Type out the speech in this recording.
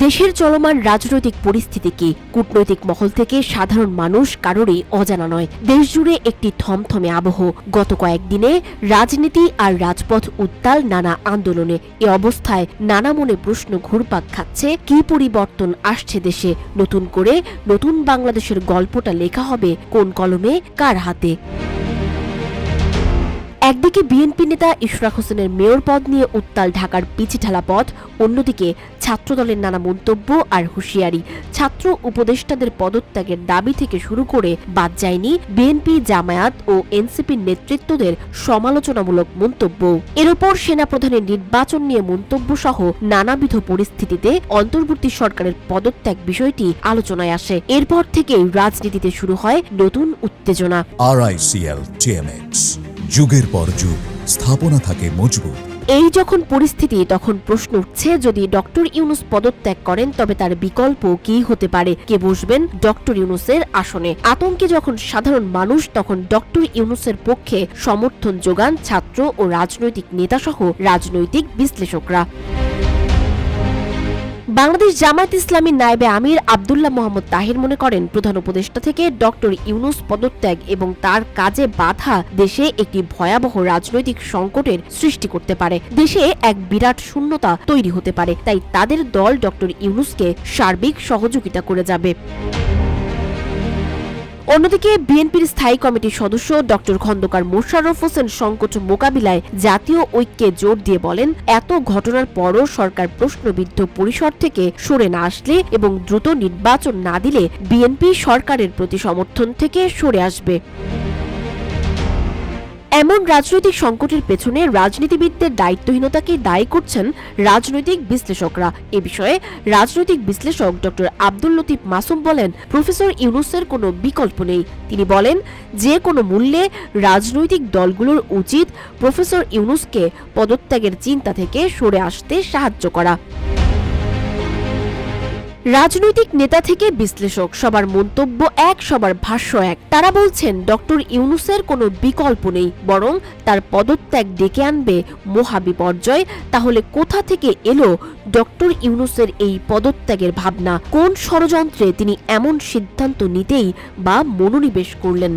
দেশের চলমান রাজনৈতিক পরিস্থিতি কি কূটনৈতিক মহল থেকে সাধারণ মানুষ কারোরই অজানা নয়। দেশজুড়ে একটি থমথমে আবহ। গত কয়েকদিনে রাজনীতি আর রাজপথ উত্তাল নানা আন্দোলনে। এ অবস্থায় নানা মনে প্রশ্ন ঘুরপাক খাচ্ছে, কি পরিবর্তন আসছে দেশে? নতুন করে নতুন বাংলাদেশের গল্পটা লেখা হবে কোন কলমে, কার হাতে? একদিকে বিএনপি নেতা ইশরাক হোসেনের মেয়র পদ নিয়ে উত্তাল ঢাকার পিছিঢালা পথ, অন্যদিকে ছাত্রদলের নানা মন্তব্য আর হুঁশিয়ারি। ছাত্র উপদেষ্টাদের পদত্যাগের দাবি থেকে শুরু করে বাদ যায়নি বিএনপি, জামায়াত ও এনসিপির নেতৃত্বদের সমালোচনামূলক মন্তব্য। এর ওপর সেনাপ্রধানের নির্বাচন নিয়ে মন্তব্য সহ নানাবিধ পরিস্থিতিতে অন্তর্বর্তী সরকারের পদত্যাগ বিষয়টি আলোচনায় আসে। এরপর থেকেই রাজনীতিতে শুরু হয় নতুন উত্তেজনা। RICL TMX, যুগের পর যুগ স্থাপনা থাকে মজবুত। এই যখন পরিস্থিতি, তখন প্রশ্ন উঠছে, যদি ডক্টর ইউনূস পদত্যাগ করেন তবে তার বিকল্প কি হতে পারে? কে বসবেন ডক্টর ইউনূসের আসনে? আতঙ্কে যখন সাধারণ মানুষ, তখন ডক্টর ইউনূসের পক্ষে সমর্থন যোগান ছাত্র ও রাজনৈতিক নেতাসহ রাজনৈতিক বিশ্লেষকরা। বাংলাদেশ জামায়াত ইসলামীর নায়েবে আমির আব্দুল্লাহ মোহাম্মদ তাহির মনে করেন, প্রধান উপদেষ্টা থেকে ডক্টর ইউনূস পদত্যাগ এবং তার কাজে বাধা দেশে একটি ভয়াবহ রাজনৈতিক সংকটের সৃষ্টি করতে পারে। দেশে এক বিরাট শূন্যতা তৈরি হতে পারে। তাই তাদের দল ডক্টর ইউনূসকে সার্বিক সহযোগিতা করে যাবে। অন্যদিকে বিএনপির স্থায়ী কমিটির সদস্য ডক্টর খন্দকার মোশাররফ হোসেন সংকট মোকাবিলায় জাতীয় ঐক্যে জোর দিয়ে বলেন, এত ঘটনার পরও সরকার প্রশ্নবিদ্ধ পরিসর থেকে সরে না আসলে এবং দ্রুত নির্বাচন না দিলে বিএনপি সরকারের প্রতি সমর্থন থেকে সরে আসবে। এমন রাজনৈতিক সংকটের পেছনে রাজনীতিবিদদের দায়িত্বহীনতাকে দায়ী করছেন রাজনৈতিক বিশ্লেষকরা। এ বিষয়ে রাজনৈতিক বিশ্লেষক ডক্টর আব্দুল লতিফ মাসুম বলেন, প্রফেসর ইউনূসের কোনো বিকল্প নেই। তিনি বলেন, যে কোনো মূল্যে রাজনৈতিক দলগুলোর উচিত প্রফেসর ইউনূসকে পদত্যাগের চিন্তা থেকে সরে আসতে সাহায্য করা। রাজনৈতিক নেতা থেকে বিশ্লেষক, সবার মন্তব্য এক, সবার ভাষ্য এক। তারা বলছেন, ডক্টর ইউনূসের কোনো বিকল্প নেই, বরং তার পদত্যাগ ডেকে আনবে মহাবিপর্যয়। তাহলে কোথা থেকে এলো ডক্টর ইউনূসের এই পদত্যাগের ভাবনা? কোন ষড়যন্ত্রে তিনি এমন সিদ্ধান্ত নিতেই বা মনোনিবেশ করলেন?